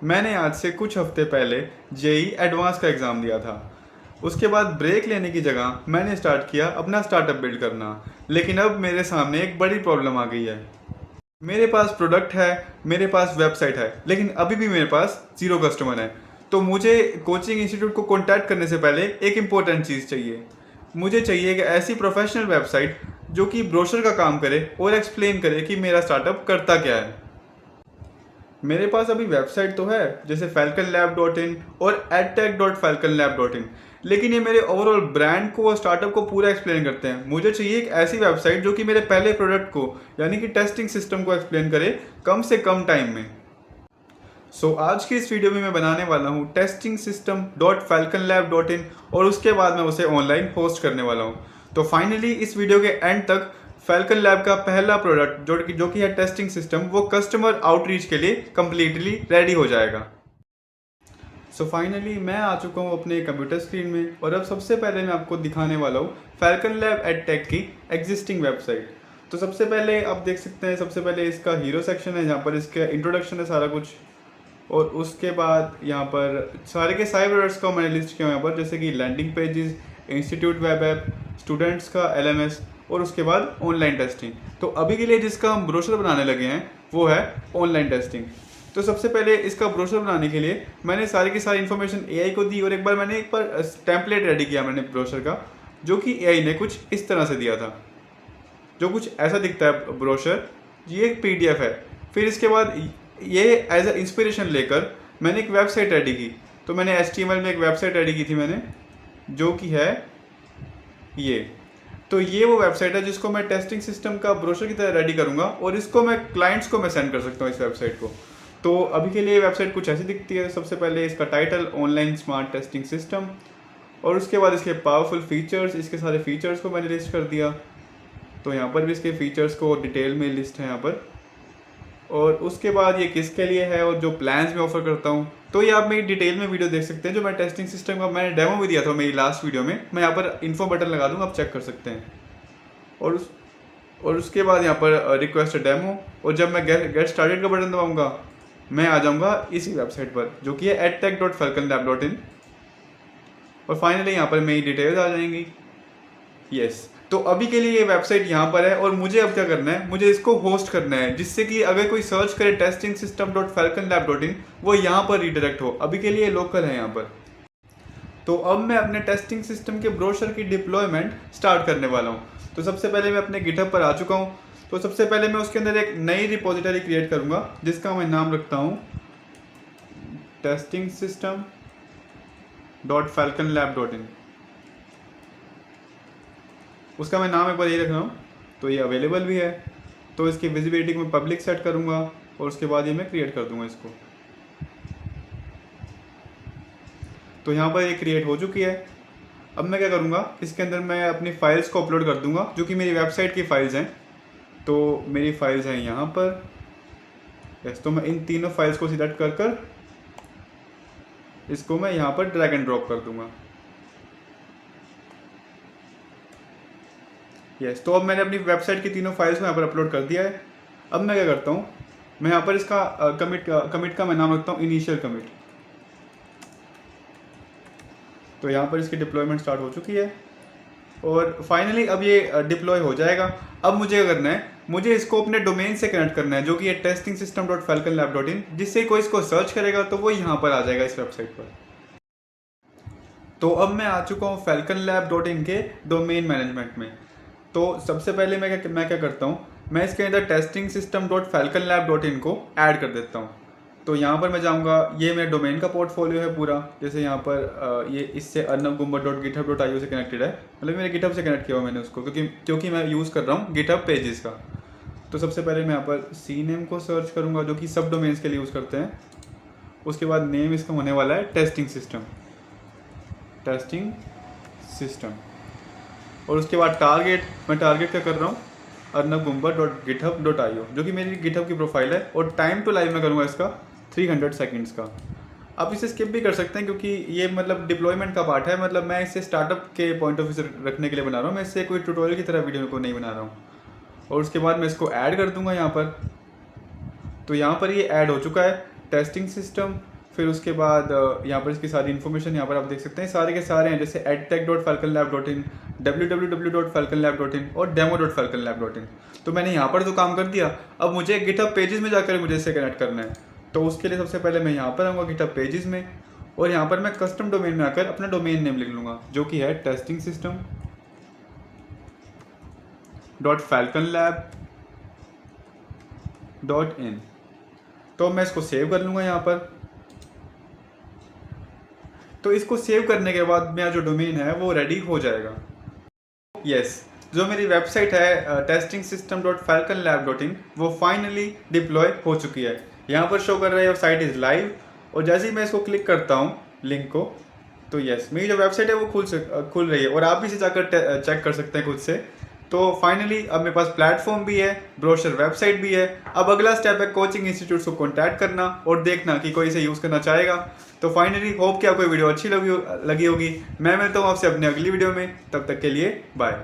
मैंने आज से कुछ हफ्ते पहले जेई एडवांस का एग्ज़ाम दिया था। उसके बाद ब्रेक लेने की जगह मैंने स्टार्ट किया अपना स्टार्टअप बिल्ड करना। लेकिन अब मेरे सामने एक बड़ी प्रॉब्लम आ गई है। मेरे पास प्रोडक्ट है, मेरे पास वेबसाइट है, लेकिन अभी भी मेरे पास ज़ीरो कस्टमर है। तो मुझे कोचिंग इंस्टीट्यूट को कॉन्टैक्ट करने से पहले एक इम्पोर्टेंट चीज़ चाहिए। मुझे चाहिए कि ऐसी प्रोफेशनल वेबसाइट जो कि ब्रोशर का काम करे और एक्सप्लेन करे कि मेरा स्टार्टअप करता क्या है। मेरे पास अभी वेबसाइट तो है, जैसे falconlab.in और edtech.falconlab.in, लेकिन ये मेरे ओवरऑल ब्रांड को और स्टार्टअप को पूरा एक्सप्लेन करते हैं। मुझे चाहिए एक ऐसी वेबसाइट जो कि मेरे पहले प्रोडक्ट को यानी कि टेस्टिंग सिस्टम को एक्सप्लेन करे कम से कम टाइम में। आज की इस वीडियो में मैं बनाने वाला हूँ टेस्टिंग सिस्टम डॉट falconlab.in और उसके बाद मैं उसे ऑनलाइन होस्ट करने वाला हूँ। तो फाइनली इस वीडियो के एंड तक फैल्कन लैब का पहला प्रोडक्ट जो कि है टेस्टिंग सिस्टम, वो कस्टमर आउटरीच के लिए कम्प्लीटली रेडी हो जाएगा। फाइनली मैं आ चुका हूँ अपने कंप्यूटर स्क्रीन में और अब सबसे पहले मैं आपको दिखाने वाला हूँ फैल्कन लैब एडटेक की एग्जिस्टिंग वेबसाइट। तो सबसे पहले आप देख सकते हैं, सबसे पहले इसका हीरो सेक्शन है जहाँ पर इसका इंट्रोडक्शन है सारा कुछ, और उसके बाद यहाँ पर सारे के सारे प्रोडक्ट्स का मैंने लिस्ट किया यहाँ पर, जैसे कि landing pages, institute web app, students का एलएमएस और उसके बाद ऑनलाइन टेस्टिंग। तो अभी के लिए जिसका हम ब्रोशर बनाने लगे हैं वो है ऑनलाइन टेस्टिंग। तो सबसे पहले इसका ब्रोशर बनाने के लिए मैंने सारी की सारी इन्फॉर्मेशन एआई को दी और एक बार टेम्पलेट रेडी किया मैंने ब्रोशर का, जो कि एआई ने कुछ इस तरह से दिया था, जो कुछ ऐसा दिखता है ब्रोशर। ये एक पीडीएफ है। फिर इसके बाद ये एज अ इंस्पिरेशन लेकर मैंने एक वेबसाइट रेडी की। तो मैंने HTML में एक वेबसाइट रेडी की थी मैंने, जो कि है ये। तो ये वो वेबसाइट है जिसको मैं टेस्टिंग सिस्टम का ब्रोशर की तरह रेडी करूँगा और इसको मैं क्लाइंट्स को मैं सेंड कर सकता हूँ इस वेबसाइट को। तो अभी के लिए वेबसाइट कुछ ऐसी दिखती है। सबसे पहले इसका title online smart testing system, और उसके बाद इसके पावरफुल फीचर्स, इसके सारे फीचर्स को मैंने लिस्ट कर दिया। तो यहाँ पर भी इसके फीचर्स को डिटेल में लिस्ट है यहाँ पर, और उसके बाद ये किसके लिए है और जो प्लान्स मैं ऑफर करता हूँ। तो ये आप मेरी डिटेल में वीडियो देख सकते हैं, जो मैं टेस्टिंग सिस्टम का मैंने डेमो भी दिया था मेरी लास्ट वीडियो में। मैं यहाँ पर इन्फो बटन लगा दूँगा, आप चेक कर सकते हैं। और उसके बाद यहाँ पर रिक्वेस्ट डेमो, और जब मैं गेट स्टार्टेड का बटन दबाऊँगा मैं आ जाऊँगा इसी वेबसाइट पर, जो कि है edtech.falconlab.in, और फाइनली यहाँ पर मेरी डिटेल्स आ जाएंगी। यस, तो अभी के लिए ये वेबसाइट यहाँ पर है और मुझे अब क्या करना है, मुझे इसको होस्ट करना है, जिससे कि अगर कोई सर्च करे टेस्टिंग सिस्टम डॉट falconlab.in वो यहाँ पर रिडायरेक्ट हो। अभी के लिए लोकल है यहाँ पर। तो अब मैं अपने टेस्टिंग सिस्टम के ब्रोशर की डिप्लॉयमेंट स्टार्ट करने वाला हूँ। तो सबसे पहले मैं अपने गिटहब पर आ चुका हूँ। तो सबसे पहले मैं उसके अंदर एक नई रिपोजिटरी क्रिएट करूँगा, जिसका मैं नाम रखता हूँ टेस्टिंग सिस्टम डॉट falconlab.in। उसका मैं नाम एक बार यही रख रहा हूँ। तो ये अवेलेबल भी है। तो इसकी विजिबिलिटी को मैं पब्लिक सेट करूँगा और उसके बाद ये मैं क्रिएट कर दूँगा इसको। तो यहाँ पर ये क्रिएट हो चुकी है। अब मैं क्या करूँगा, इसके अंदर मैं अपनी फाइल्स को अपलोड कर दूँगा, जो कि मेरी वेबसाइट की फाइल्स हैं। तो मेरी फाइल्स हैं यहाँ पर। यस, तो मैं इन तीनों फाइल्स को सिलेक्ट कर कर इसको मैं यहाँ पर ड्रैग एंड ड्रॉप कर दूँगा। यस, तो अब मैंने अपनी वेबसाइट की तीनों फाइल्स को यहाँ पर अपलोड कर दिया है। अब मैं क्या करता हूँ, मैं यहाँ पर इसका कमिट का मैं नाम रखता हूँ इनिशियल कमिट। तो यहाँ पर इसकी डिप्लॉयमेंट स्टार्ट हो चुकी है और फाइनली अब ये डिप्लॉय हो जाएगा। अब मुझे क्या करना है, मुझे इसको अपने डोमेन से कनेक्ट करना है, जो कि है टेस्टिंग सिस्टम डॉट falconlab.in, जिससे कोई इसको सर्च करेगा तो वो यहाँ पर आ जाएगा इस वेबसाइट पर। तो अब मैं आ चुका हूँ falconlab.in के डोमेन मैनेजमेंट में। तो सबसे पहले मैं क्या करता हूँ, मैं इसके अंदर टेस्टिंग सिस्टम डॉट falconlab.in को ऐड कर देता हूँ। तो यहाँ पर मैं जाऊँगा, ये मेरे डोमेन का पोर्टफोलियो है पूरा। जैसे यहाँ पर ये इससे arnavgumbar.github.io से कनेक्टेड है, मतलब मेरे गिटहब से कनेक्ट किया हुआ मैंने उसको, क्योंकि मैं यूज़ कर रहा हूँ गिटहब पेजेस का। तो सबसे पहले मैं यहाँ पर CNAME को सर्च करूँगा, जो कि सब डोमेन्स के लिए यूज़ करते हैं। उसके बाद नेम इसका होने वाला है टेस्टिंग सिस्टम। और उसके बाद मैं टारगेट क्या कर रहा हूँ, arnavgumbar.github.io, जो कि मेरी गिटहब की प्रोफाइल है। और टाइम टू लाइव मैं करूँगा इसका 300 सेकंड्स का। आप इसे स्किप भी कर सकते हैं, क्योंकि ये मतलब डिप्लॉयमेंट का पार्ट है, मतलब मैं इसे स्टार्टअप के पॉइंट ऑफ व्यू से रखने के लिए बना रहा हूँ, मैं इससे कोई ट्यूटोरियल की तरह वीडियो को नहीं बना रहा हूँ। और उसके बाद मैं इसको ऐड कर दूँगा यहाँ पर। तो यहाँ पर ये ऐड हो चुका है। टेस्टिंग सिस्टम, फिर उसके बाद यहाँ पर इसकी सारी इन्फॉर्मेशन यहाँ पर आप देख सकते हैं, सारे के सारे हैं, जैसे edtech.falconlab.in, www.falconlab.in और demo.falconlab.in। तो मैंने यहाँ पर तो काम कर दिया, अब मुझे गिटहब पेजेस में जाकर मुझे इससे कनेक्ट करना है। तो उसके लिए सबसे पहले मैं यहाँ पर आऊँगा गिटहब पेजेस में, और यहाँ पर मैं कस्टम डोमेन में आकर अपना डोमेन नेम लिख लूँगा, जो कि है testing-system.falconlab.in। तो मैं इसको सेव कर लूँगा यहाँ पर। तो इसको सेव करने के बाद मेरा जो डोमेन है वो रेडी हो जाएगा। यस, जो मेरी वेबसाइट है testing-system.falconlab.in वो फाइनली डिप्लॉय हो चुकी है। यहाँ पर शो कर रहा है योर साइट इज़ लाइव, और जैसे ही मैं इसको क्लिक करता हूँ लिंक को, तो यस, मेरी जो वेबसाइट है वो खुल रही है, और आप भी इसे जाकर चेक कर सकते हैं खुद से। तो फाइनली अब मेरे पास प्लेटफॉर्म भी है, ब्रोशर वेबसाइट भी है। अब अगला स्टेप है कोचिंग इंस्टीट्यूट को कॉन्टैक्ट करना और देखना कि कोई इसे यूज़ करना चाहेगा। तो फाइनली होप कि आपको वीडियो अच्छी लगी होगी। मैं मिलता हूँ आपसे अपने अगली वीडियो में, तब तक के लिए बाय।